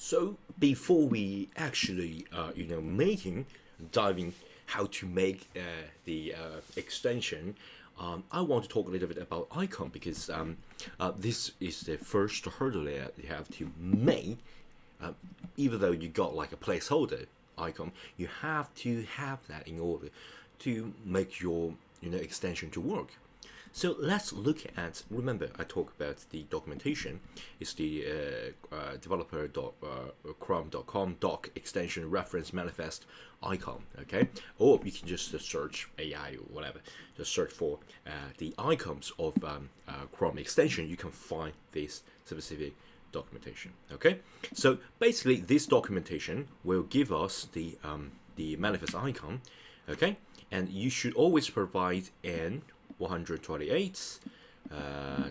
So before we actually, diving how to make the extension, I want to talk a little bit about icon because this is the first hurdle that you have to make. Even though you got like a placeholder icon, you have to have that in order to make your extension to work. So let's look at, remember I talked about the documentation. It's the developer.chrome.com doc extension reference manifest icon, okay? Or you can just search AI or whatever, just search for the icons of Chrome extension. You can find this specific documentation, okay? So basically this documentation will give us the manifest icon, okay? And you should always provide an 128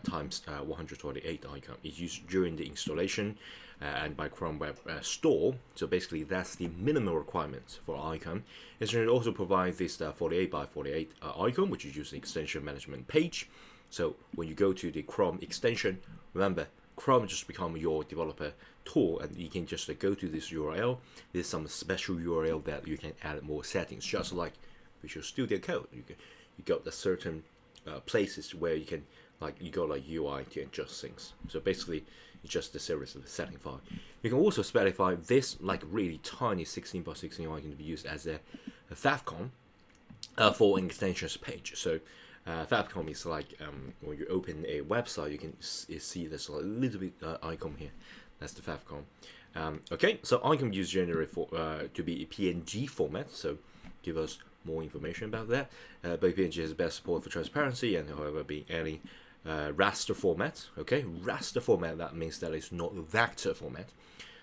times 128 icon is used during the installation and by Chrome Web Store. So basically that's the minimum requirements for icon. It should also provide this 48 by 48 icon, which is used in extension management page. So when you go to the Chrome extension, remember Chrome just become your developer tool, and you can just go to this URL. There's some special URL that you can add more settings, just like Visual Studio Code. You got the certain places where you can you got UI to adjust things. So basically it's just a series of setting file. You can also specify this really tiny 16 by 16 icon to be used as a favicon for an extensions page. So favicon is when you open a website, you can see this little bit icon here. That's the favicon. Okay, so icon used generally for to be a PNG format. So give us more information about that. But PNG has best support for transparency, and however being any raster format. Okay, raster format, that means that it's not vector format.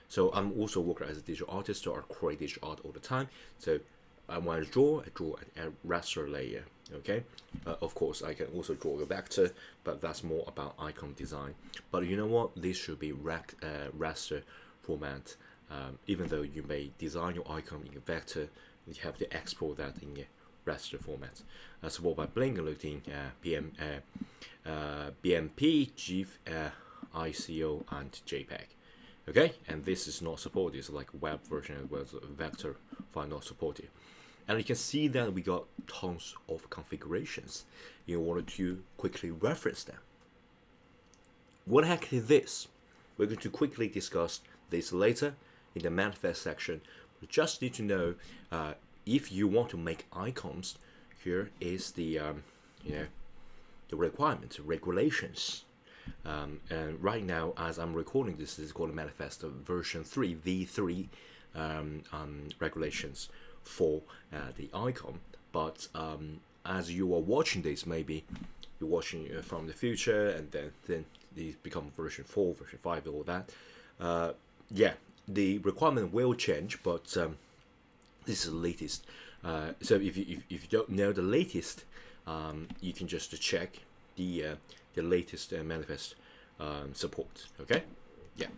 So I'm also working as a digital artist, so I create digital art all the time. So I want to draw a raster layer. Okay, of course I can also draw a vector, but that's more about icon design. But you know what, this should be raster format. Even though you may design your icon in a vector, you have to export that in a raster format. Supported by Blink, including BMP, GIF, ICO, and JPEG. Okay, and this is not supported. It's like web version as well as vector file not supported. And you can see that we got tons of configurations in order to quickly reference them. What the heck is this? We're going to quickly discuss this later in the manifest section. We just need to know if you want to make icons. Here is the the requirements, regulations. And right now, as I'm recording this is called manifest version 3 v3 regulations for the icon. But as you are watching this, maybe you're watching from the future, and then these become version 4, version 5, all that. Yeah, the requirement will change, but this is the latest. So if you don't know the latest, you can just check the latest manifest support. Okay, yeah.